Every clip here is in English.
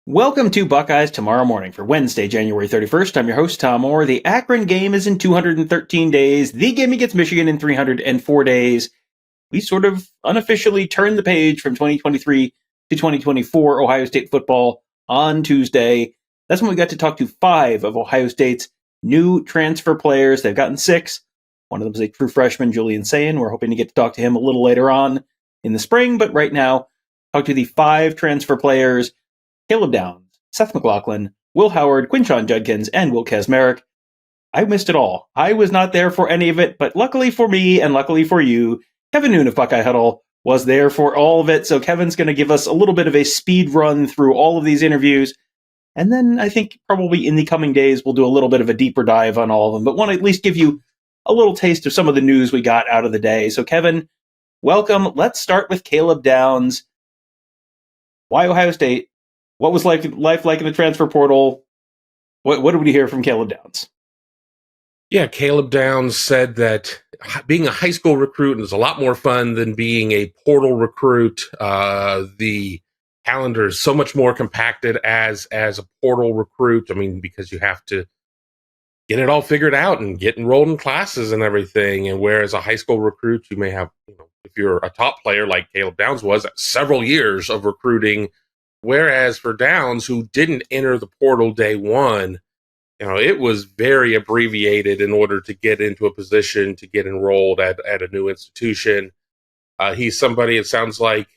Welcome to Buckeyes TomOrrow Morning for Wednesday, January 31st. I'm your host, Tom Orr. The Akron game is in 213 days. The game against Michigan in 304 days. We sort of unofficially turned the page from 2023 to 2024 Ohio State football on Tuesday. That's when we got to talk to 5 of Ohio State's new transfer players. They've gotten 6. One of them is a true freshman, Julian Sayin. We're hoping to get to talk to him a little later on in the spring, but right now, talk to the 5 transfer players: Caleb Downs, Seth McLaughlin, Will Howard, Quinshon Judkins, and Will Kaczmarek. I missed it all. I was not there for any of it, but luckily for me and luckily for you, Kevin Noon of Buckeye Huddle was there for all of it. So Kevin's going to give us a little bit of a speed run through all of these interviews. And then I think probably in the coming days, we'll do a little bit of a deeper dive on all of them, but want to at least give you a little taste of some of the news we got out of the day. So Kevin, welcome. Let's start with Caleb Downs. Why Ohio State? What was life like in the transfer portal? What did we hear from Caleb Downs? Yeah, Caleb Downs said that being a high school recruit is a lot more fun than being a portal recruit. The calendar is so much more compacted as a portal recruit. I mean, because you have to get it all figured out and get enrolled in classes and everything. And whereas a high school recruit, you may have, if you're a top player like Caleb Downs was, several years of recruiting. Whereas for Downs, who didn't enter the portal day one, it was very abbreviated in order to get into a position to get enrolled at a new institution. He's somebody, it sounds like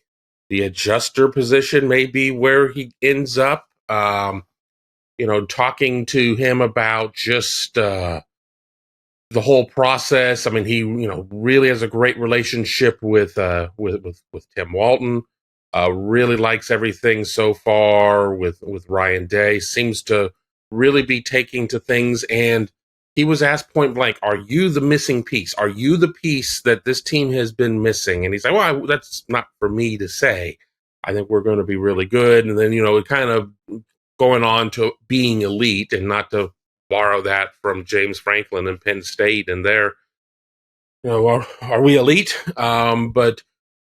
the adjuster position may be where he ends up. Talking to him about just the whole process. I mean, he, really has a great relationship with Tim Walton. Really likes everything so far with Ryan Day. Seems to really be taking to things. And he was asked point blank, "Are you the missing piece? Are you the piece that this team has been missing?" And he's like, "Well, that's not for me to say. I think we're going to be really good." And then, kind of going on to being elite, and not to borrow that from James Franklin and Penn State and their, are we elite? But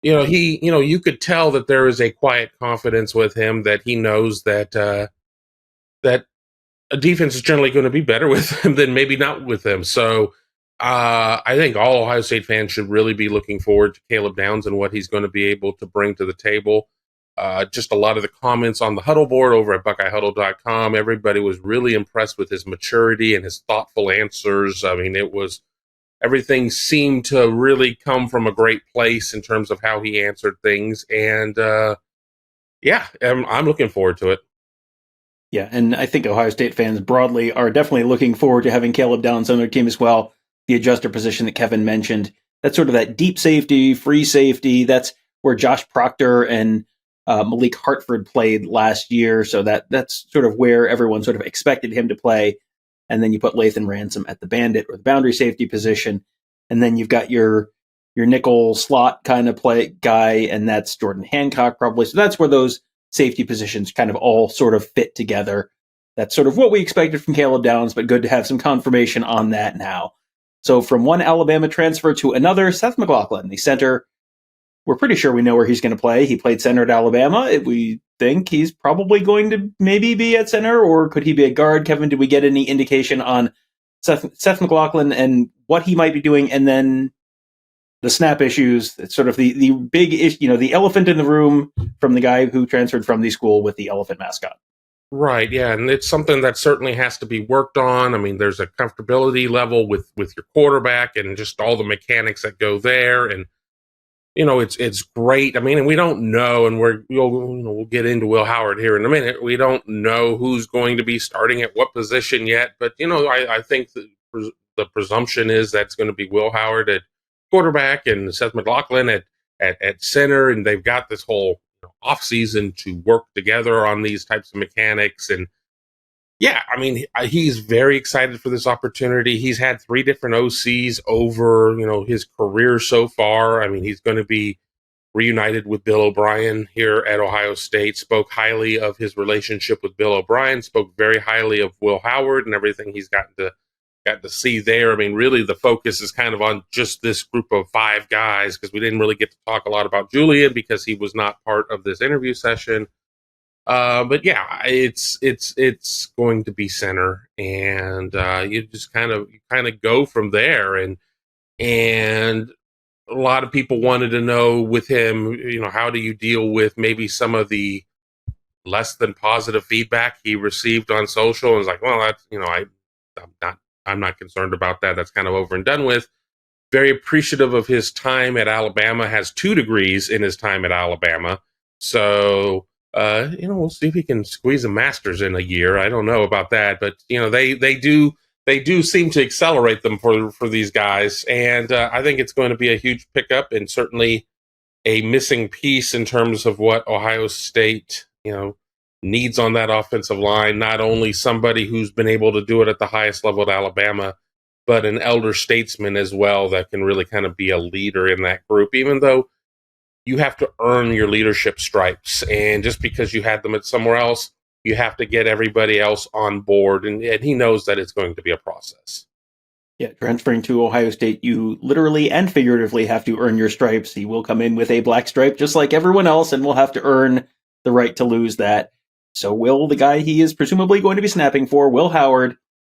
you could tell that there is a quiet confidence with him, that he knows that that a defense is generally going to be better with him than maybe not with him. So I think all Ohio State fans should really be looking forward to Caleb Downs and what he's going to be able to bring to the table. Just a lot of the comments on the huddle board over at BuckeyeHuddle.com, everybody was really impressed with his maturity and his thoughtful answers. I mean, everything seemed to really come from a great place in terms of how he answered things. And I'm looking forward to it. Yeah, and I think Ohio State fans broadly are definitely looking forward to having Caleb Downs on their team as well. The adjuster position that Kevin mentioned, that's sort of that deep safety, free safety. That's where Josh Proctor and Malik Hartford played last year. So that's sort of where everyone sort of expected him to play. And then you put Lathan Ransom at the bandit or the boundary safety position. And then you've got your nickel slot kind of play guy, and that's Jordan Hancock probably. So that's where those safety positions kind of all sort of fit together. That's sort of what we expected from Caleb Downs, but good to have some confirmation on that now. So from one Alabama transfer to another, Seth McLaughlin, the center, we're pretty sure we know where he's going to play. He played center at Alabama. We think he's probably going to maybe be at center, or could he be a guard? Kevin, did we get any indication on Seth McLaughlin and what he might be doing? And then the snap issues, it's sort of the big issue, the elephant in the room from the guy who transferred from the school with the elephant mascot. Right, yeah, and it's something that certainly has to be worked on. I mean, there's a comfortability level with your quarterback and just all the mechanics that go there. And it's great. I mean, and we don't know, and we'll get into Will Howard here in a minute. We don't know who's going to be starting at what position yet, but I think the presumption is that's going to be Will Howard at quarterback and Seth McLaughlin at center, and they've got this whole off season to work together on these types of mechanics. And yeah, I mean, he's very excited for this opportunity. He's had 3 different OCs over, his career so far. I mean, he's going to be reunited with Bill O'Brien here at Ohio State, spoke highly of his relationship with Bill O'Brien, spoke very highly of Will Howard and everything he's gotten to see there. I mean, really the focus is kind of on just this group of 5 guys, because we didn't really get to talk a lot about Julian because he was not part of this interview session. But yeah, it's going to be center, and you just kind of go from there, and a lot of people wanted to know with him, how do you deal with maybe some of the less than positive feedback he received on social? And it's like, well, that's, I'm not concerned about that. That's kind of over and done with. Very appreciative of his time at Alabama, has 2 degrees in his time at Alabama. So, we'll see if he can squeeze a master's in a year. I don't know about that, but they do seem to accelerate them for these guys. And I think it's going to be a huge pickup, and certainly a missing piece in terms of what Ohio State, needs on that offensive line. Not only somebody who's been able to do it at the highest level at Alabama, but an elder statesman as well that can really kind of be a leader in that group, even though you have to earn your leadership stripes. And just because you had them at somewhere else, you have to get everybody else on board. And he knows that it's going to be a process. Yeah, transferring to Ohio State, you literally and figuratively have to earn your stripes. He will come in with a black stripe just like everyone else, and will have to earn the right to lose that. So will the guy he is presumably going to be snapping for, Will Howard.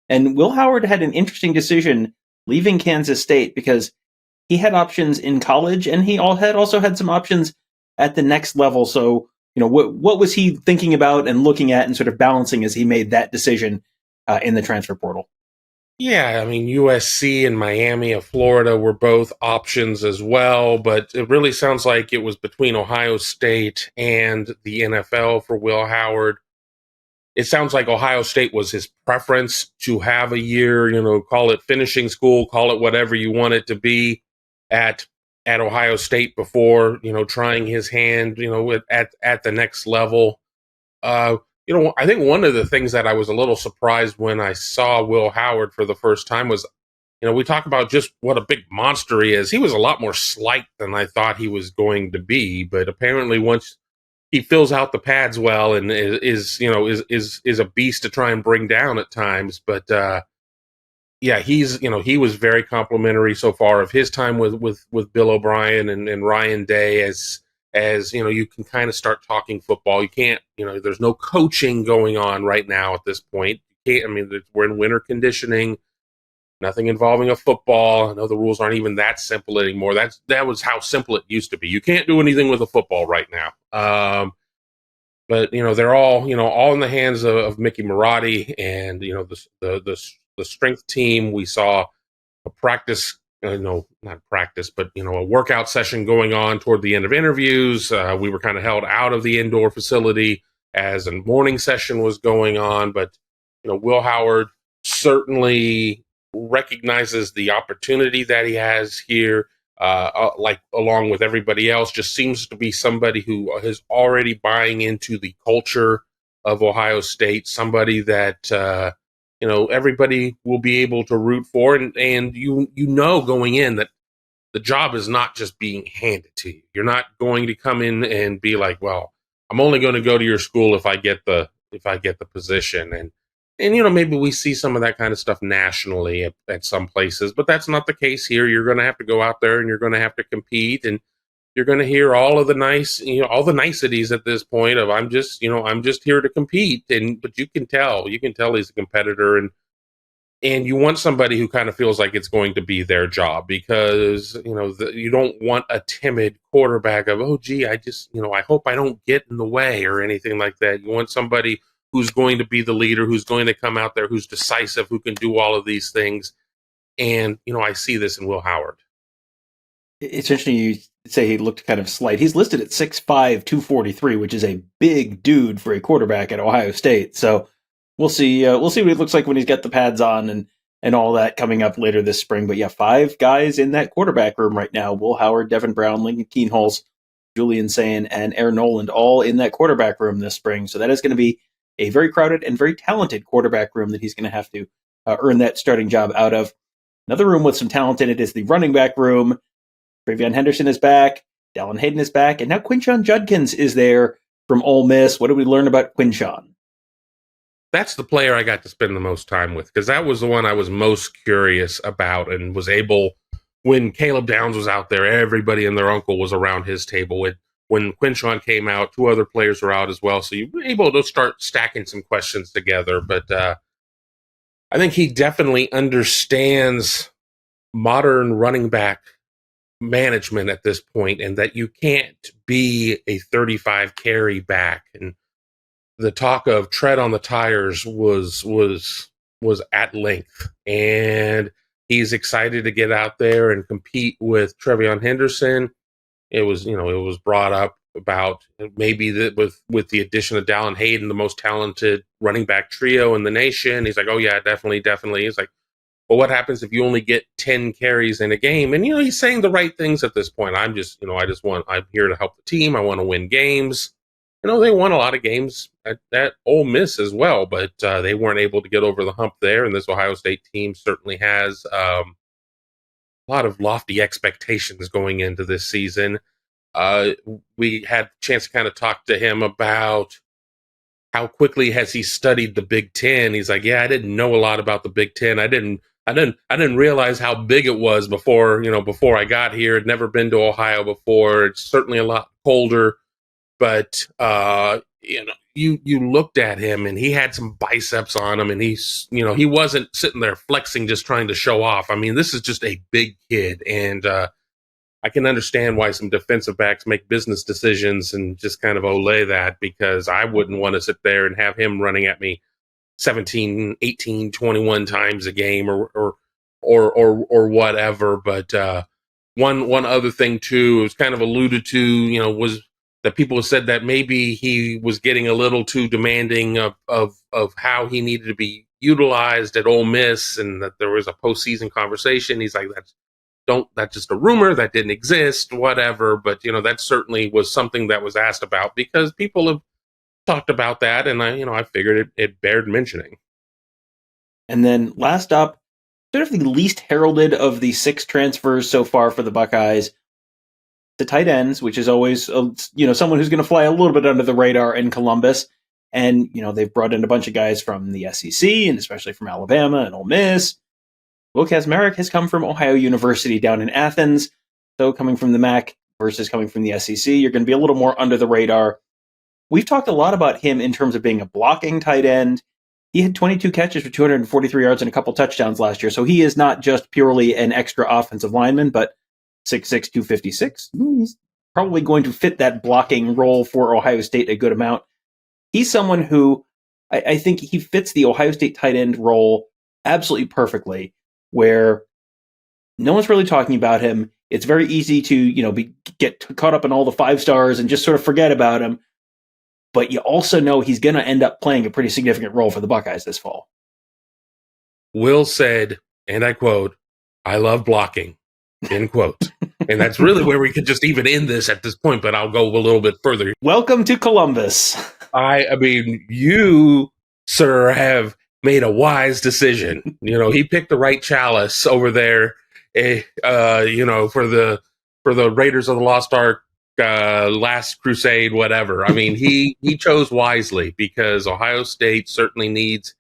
And Will Howard had an interesting decision leaving Kansas State, because he had options in college, and he also had some options at the next level. So, what was he thinking about and looking at and sort of balancing as he made that decision in the transfer portal? Yeah, I mean, USC and Miami of Florida were both options as well, but it really sounds like it was between Ohio State and the NFL for Will Howard. It sounds like Ohio State was his preference to have a year, call it finishing school, call it whatever you want it to be at Ohio State before, trying his hand, at the next level. I think one of the things that I was a little surprised when I saw Will Howard for the first time was, we talk about just what a big monster he is. He was a lot more slight than I thought he was going to be, but apparently once he fills out the pads well and is a beast to try and bring down at times. But yeah, he was very complimentary so far of his time with Bill O'Brien and Ryan Day, as you can kind of start talking football. You can't, there's no coaching going on right now at this point. We're in winter conditioning, nothing involving a football. I know the rules aren't even that simple anymore. That was how simple it used to be. You can't do anything with a football right now. But they're all in the hands of Mickey Marotti, and the strength team. We saw a practice. Not practice, but a workout session going on toward the end of interviews. We were kind of held out of the indoor facility as a morning session was going on. But Will Howard certainly recognizes the opportunity that he has here. Like along with everybody else, just seems to be somebody who is already buying into the culture of Ohio State. Somebody that everybody will be able to root for, and going in that the job is not just being handed to you. You're not going to come in and be like, well, I'm only going to go to your school if I get the position, and maybe we see some of that kind of stuff nationally at some places, but that's not the case here. You're going to have to go out there and you're going to have to compete, and you're going to hear all of the all the niceties at this point of I'm just here to compete, but you can tell he's a competitor, and you want somebody who kind of feels like it's going to be their job, because you don't want a timid quarterback of, oh gee, I just I hope I don't get in the way or anything like that. You want somebody who's going to be the leader, who's going to come out there, who's decisive, who can do all of these things. And, I see this in Will Howard. It's interesting you say he looked kind of slight. He's listed at 6'5", 243, which is a big dude for a quarterback at Ohio State. So we'll see what he looks like when he's got the pads on and all that coming up later this spring. But yeah, 5 guys in that quarterback room right now: Will Howard, Devin Brown, Lincoln Keenholz, Julian Sayin, and Aaron Noland, all in that quarterback room this spring. So that is going to be a very crowded and very talented quarterback room that he's going to have to earn that starting job out of. Another room with some talent in it is the running back room. Travion Henderson is back, Dallin Hayden is back, and now Quinshon Judkins is there from Ole Miss. What did we learn about Quinshon? That's the player I got to spend the most time with, because that was the one I was most curious about, and was able, when Caleb Downs was out there, everybody and their uncle was around his table. when Quinshon came out, 2 other players were out as well. So you were able to start stacking some questions together. But I think he definitely understands modern running back management at this point, and that you can't be a 35 carry back. And the talk of tread on the tires was at length, and he's excited to get out there and compete with Trevion Henderson. It was brought up about maybe that with the addition of Dallin Hayden, the most talented running back trio in the nation. He's like, oh yeah, definitely. He's like, well, what happens if you only get 10 carries in a game? And he's saying the right things at this point. I'm here to help the team. I want to win games. They won a lot of games at Ole Miss as well, but they weren't able to get over the hump there. And this Ohio State team certainly has a lot of lofty expectations going into this season. We had a chance to kind of talk to him about how quickly has he studied the Big Ten. He's like, yeah, I didn't know a lot about the Big Ten. I didn't realize how big it was before I got here. I'd never been to Ohio before. It's certainly a lot colder. But you looked at him and he had some biceps on him, and he wasn't sitting there flexing, just trying to show off. I mean, this is just a big kid, and I can understand why some defensive backs make business decisions and just kind of olay that, because I wouldn't want to sit there and have him running at me 17, 18, 21 times a game or whatever. But one other thing too, it was kind of alluded to, was that people said that maybe he was getting a little too demanding of how he needed to be utilized at Ole Miss, and that there was a postseason conversation. He's like, that's just a rumor, that didn't exist, whatever. But that certainly was something that was asked about, because people have talked about that, and I figured it bared mentioning. And then last up, sort of the least heralded of the 6 transfers so far for the Buckeyes, the tight ends, which is always someone who's going to fly a little bit under the radar in Columbus. And they've brought in a bunch of guys from the SEC, and especially from Alabama and Ole Miss. Will Kaczmarek has come from Ohio University down in Athens. So coming from the MAC versus coming from the SEC, you're going to be a little more under the radar. We've talked a lot about him in terms of being a blocking tight end. He had 22 catches for 243 yards and a couple touchdowns last year. So he is not just purely an extra offensive lineman, but 6'6", 256. He's probably going to fit that blocking role for Ohio State a good amount. He's someone who I think he fits the Ohio State tight end role absolutely perfectly, where no one's really talking about him. It's very easy to, get caught up in all the 5 stars and just sort of forget about him. But you also know he's going to end up playing a pretty significant role for the Buckeyes this fall. Will said, and I quote, "I love blocking," end quote. And that's really where we could just even end this at this point, but I'll go a little bit further. Welcome to Columbus. I mean, you, sir, have made a wise decision. He picked the right chalice over there, for the Raiders of the Lost Ark, Last Crusade, whatever. I mean, he chose wisely, because Ohio State certainly needs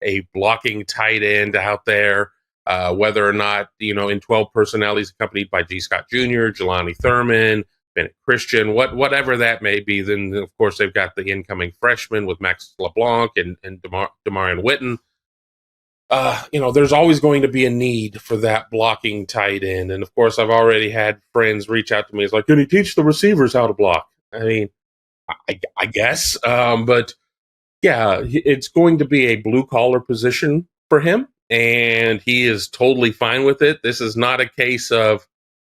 a blocking tight end out there. Whether or not, in 12 personnel, he's accompanied by G. Scott Jr., Jelani Thurman, Bennett Christian, whatever that may be. Then, of course, they've got the incoming freshmen with Max LeBlanc and Demarion Witten. There's always going to be a need for that blocking tight end. And, of course, I've already had friends reach out to me. It's like, can he teach the receivers how to block? I mean, I guess. But, yeah, it's going to be a blue-collar position for him. And he is totally fine with it. This is not a case of,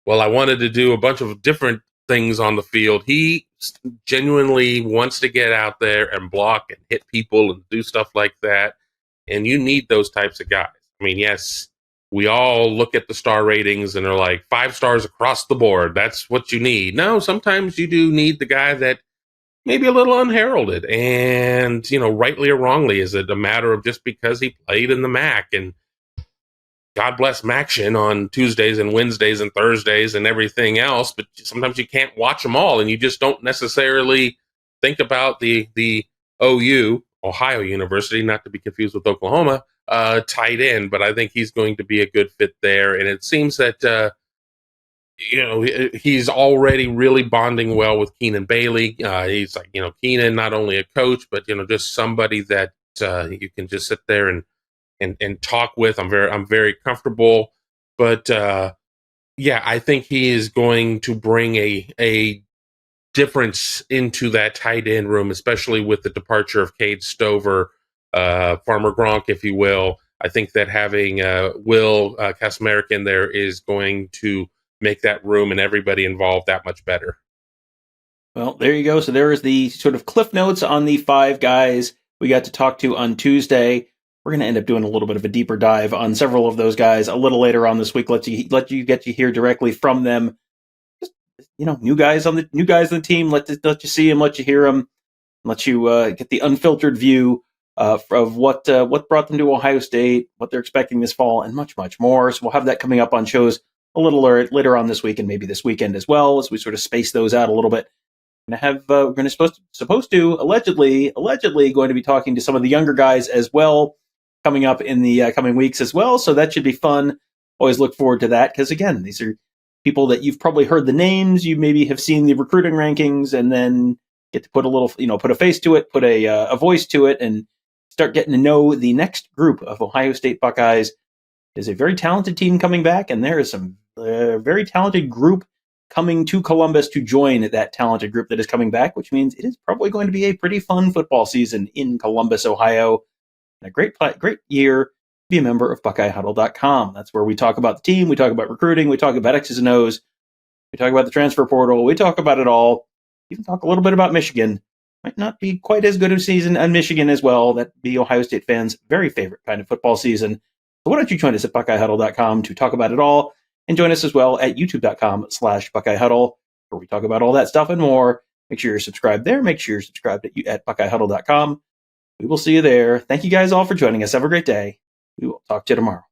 well, I wanted to do a bunch of different things on the field. He genuinely wants to get out there and block and hit people and do stuff like that. And you need those types of guys. I mean, yes, we all look at the star ratings and are like 5 stars across the board. That's what you need. No, sometimes you do need the guy that maybe a little unheralded, and rightly or wrongly, is it a matter of just because he played in the MAC, and God bless MACtion on Tuesdays and Wednesdays and Thursdays and everything else, but sometimes you can't watch them all, and you just don't necessarily think about the OU, Ohio University, not to be confused with Oklahoma, tight end. But I think he's going to be a good fit there, and it seems that he's already really bonding well with Keenan Bailey. He's like, Keenan, not only a coach, but, just somebody that you can just sit there and talk with. I'm very comfortable. But I think he is going to bring a difference into that tight end room, especially with the departure of Cade Stover, Farmer Gronk, if you will. I think that having Will Kaczmarek in there is going to make that room and everybody involved that much better. Well, there you go. So there is the sort of cliff notes on the 5 guys we got to talk to on Tuesday. We're going to end up doing a little bit of a deeper dive on several of those guys a little later on this week. Let you hear directly from them. Just, new guys on the team. Let you see them, let you hear them, let you get the unfiltered view of what brought them to Ohio State, what they're expecting this fall, and much, much more. So we'll have that coming up on shows a little later on this week and maybe this weekend as well, as we sort of space those out a little bit. We're going to supposed to allegedly going to be talking to some of the younger guys as well, coming up in the coming weeks as well. So that should be fun. Always look forward to that, because again, these are people that you've probably heard the names, you maybe have seen the recruiting rankings, and then get to put a little, put a face to it, put a voice to it, and start getting to know the next group of Ohio State Buckeyes. There's a very talented team coming back, and there is some very talented group coming to Columbus to join that talented group that is coming back, which means it is probably going to be a pretty fun football season in Columbus, Ohio. And a great year to be a member of BuckeyeHuddle.com. That's where we talk about the team, we talk about recruiting, we talk about X's and O's, we talk about the transfer portal, we talk about it all. Even talk a little bit about Michigan. Might not be quite as good of a season on Michigan as well. That'd be Ohio State fans' very favorite kind of football season. So why don't you join us at BuckeyeHuddle.com to talk about it all, and join us as well at YouTube.com/BuckeyeHuddle, where we talk about all that stuff and more. Make sure you're subscribed there. Make sure you're subscribed at BuckeyeHuddle.com. We will see you there. Thank you guys all for joining us. Have a great day. We will talk to you tomorrow.